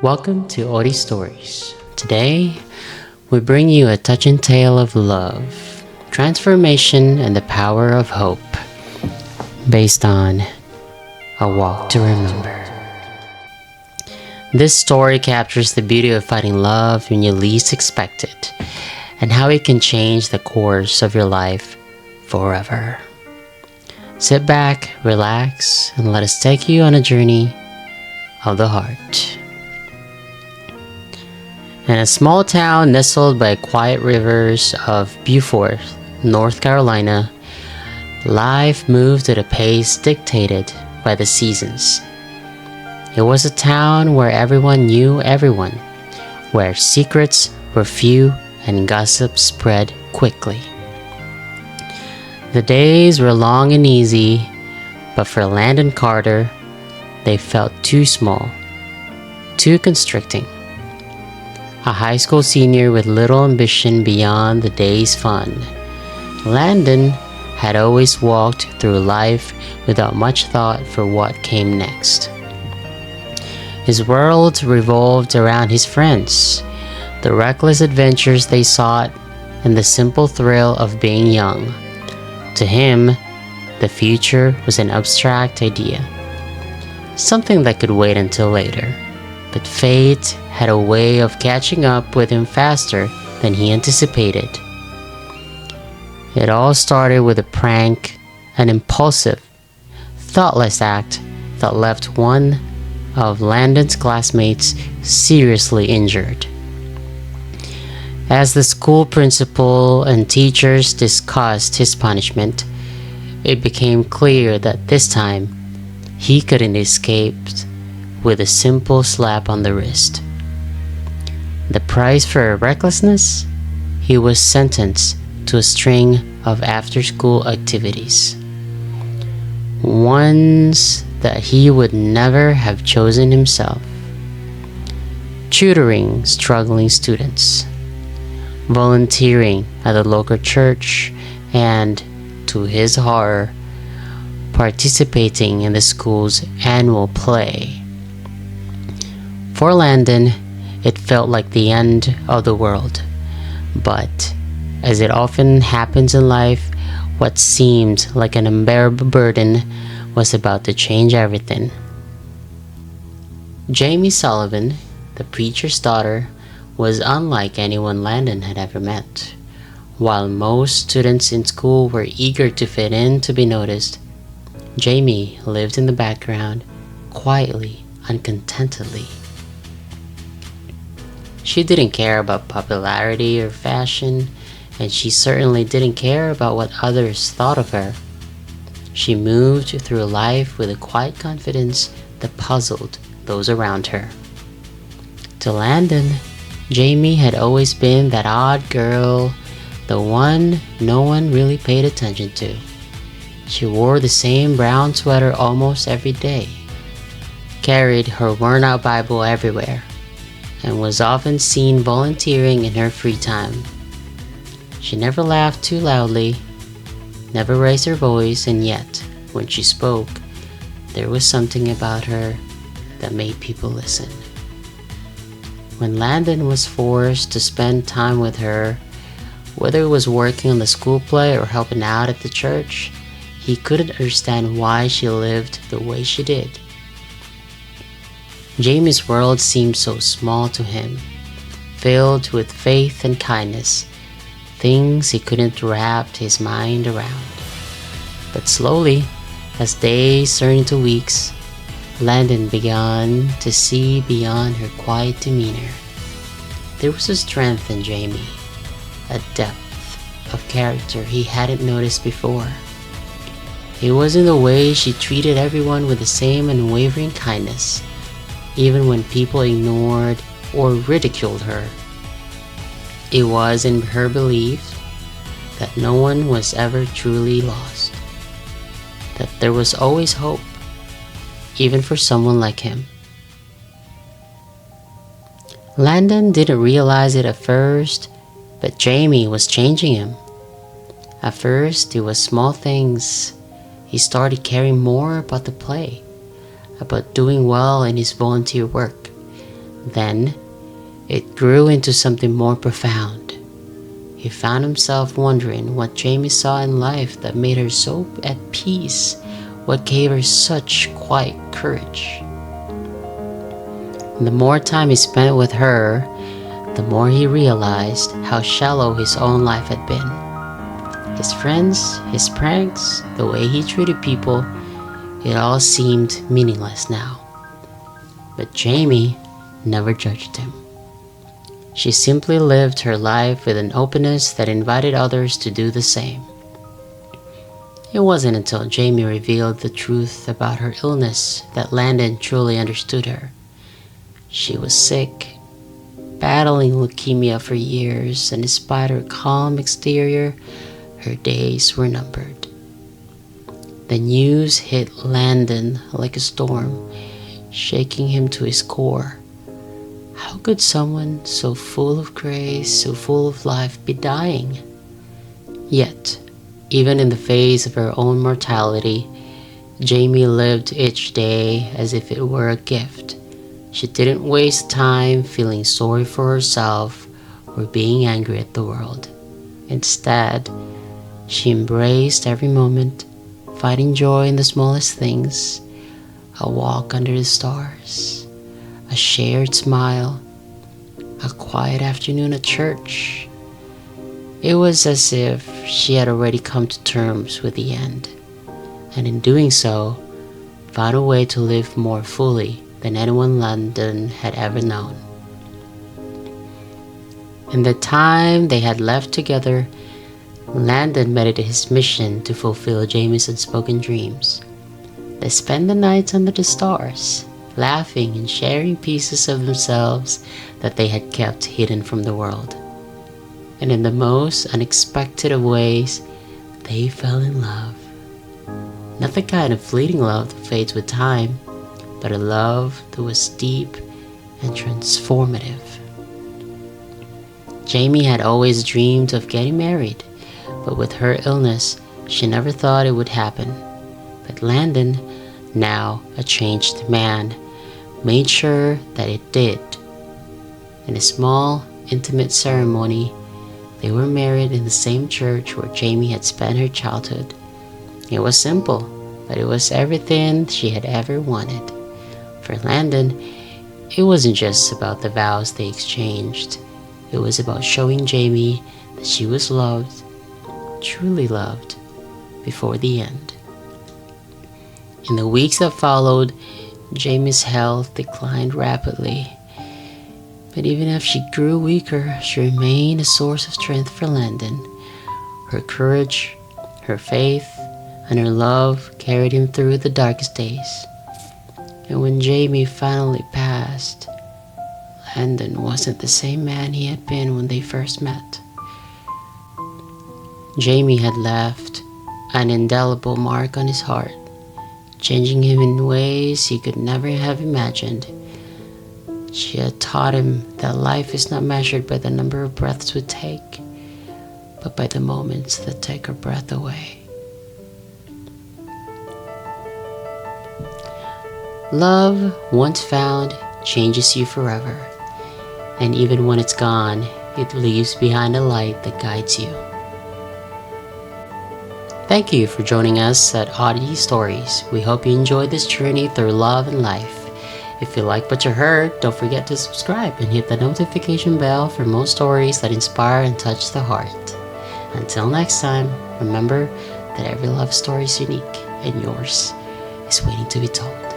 Welcome to Ori Stories. Today, we bring you a touching tale of love, transformation, and the power of hope, based on A Walk to Remember. This story captures the beauty of finding love when you least expect it, and how it can change the course of your life forever. Sit back, relax, and let us take you on a journey of the heart. In a small town nestled by quiet rivers of Beaufort, North Carolina, life moved at a pace dictated by the seasons. It was a town where everyone knew everyone, where secrets were few and gossip spread quickly. The days were long and easy, but for Landon Carter, they felt too small, too constricting. A high school senior with little ambition beyond the day's fun, Landon had always walked through life without much thought for what came next. His world revolved around his friends, the reckless adventures they sought, and the simple thrill of being young. To him, the future was an abstract idea, something that could wait until later. But fate had a way of catching up with him faster than he anticipated. It all started with a prank, an impulsive, thoughtless act that left one of Landon's classmates seriously injured. As the school principal and teachers discussed his punishment, it became clear that this time he couldn't escape with a simple slap on the wrist. The price for recklessness? He was sentenced to a string of after-school activities, ones that he would never have chosen himself. Tutoring struggling students, volunteering at the local church, and, to his horror, participating in the school's annual play. For Landon, it felt like the end of the world, but as it often happens in life, what seemed like an unbearable burden was about to change everything. Jamie Sullivan, the preacher's daughter, was unlike anyone Landon had ever met. While most students in school were eager to fit in to be noticed, Jamie lived in the background, quietly and contentedly. She didn't care about popularity or fashion, and she certainly didn't care about what others thought of her. She moved through life with a quiet confidence that puzzled those around her. To Landon, Jamie had always been that odd girl, the one no one really paid attention to. She wore the same brown sweater almost every day, carried her worn-out Bible everywhere, and was often seen volunteering in her free time. She never laughed too loudly, never raised her voice, and yet, when she spoke, there was something about her that made people listen. When Landon was forced to spend time with her, whether it was working on the school play or helping out at the church, he couldn't understand why she lived the way she did. Jamie's world seemed so small to him, filled with faith and kindness, things he couldn't wrap his mind around. But slowly, as days turned into weeks, Landon began to see beyond her quiet demeanor. There was a strength in Jamie, a depth of character he hadn't noticed before. It was in the way she treated everyone with the same unwavering kindness, even when people ignored or ridiculed her. It was in her belief that no one was ever truly lost, that there was always hope, even for someone like him. Landon didn't realize it at first, but Jamie was changing him. At first, it was small things. He started caring more about the play, about doing well in his volunteer work, Then it grew into something more profound. He found himself wondering what Jamie saw in life that made her so at peace, what gave her such quiet courage. The more time he spent with her, the more he realized how shallow his own life had been. His friends, his pranks, the way he treated people, it all seemed meaningless now. But Jamie never judged him. She simply lived her life with an openness that invited others to do the same. It wasn't until Jamie revealed the truth about her illness that Landon truly understood her. She was sick, battling leukemia for years, and despite her calm exterior, her days were numbered. The news hit Landon like a storm, shaking him to his core. How could someone so full of grace, so full of life, be dying? Yet, even in the face of her own mortality, Jamie lived each day as if it were a gift. She didn't waste time feeling sorry for herself or being angry at the world. Instead, she embraced every moment, finding joy in the smallest things: a walk under the stars, a shared smile, a quiet afternoon at church. It was as if she had already come to terms with the end, and in doing so, found a way to live more fully than anyone Landon had ever known. In the time they had left together, Landon made it his mission to fulfill Jamie's unspoken dreams. They spent the nights under the stars, laughing and sharing pieces of themselves that they had kept hidden from the world. And in the most unexpected of ways, they fell in love. Not the kind of fleeting love that fades with time, but a love that was deep and transformative. Jamie had always dreamed of getting married, but with her illness, she never thought it would happen. But Landon, now a changed man, made sure that it did. In a small, intimate ceremony, they were married in the same church where Jamie had spent her childhood. It was simple, but it was everything she had ever wanted. For Landon, it wasn't just about the vows they exchanged. It was about showing Jamie that she was loved, truly loved, before the end. In the weeks that followed, Jamie's health declined rapidly. But even if she grew weaker, she remained a source of strength for Landon. Her courage, her faith, and her love carried him through the darkest days. And when Jamie finally passed, Landon wasn't the same man he had been when they first met. Jamie had left an indelible mark on his heart, changing him in ways he could never have imagined. She had taught him that life is not measured by the number of breaths we take, but by the moments that take our breath away. Love, once found, changes you forever. And even when it's gone, it leaves behind a light that guides you. Thank you for joining us at Oddity Stories. We hope you enjoyed this journey through love and life. If you like what you heard, don't forget to subscribe and hit the notification bell for more stories that inspire and touch the heart. Until next time, remember that every love story is unique and yours is waiting to be told.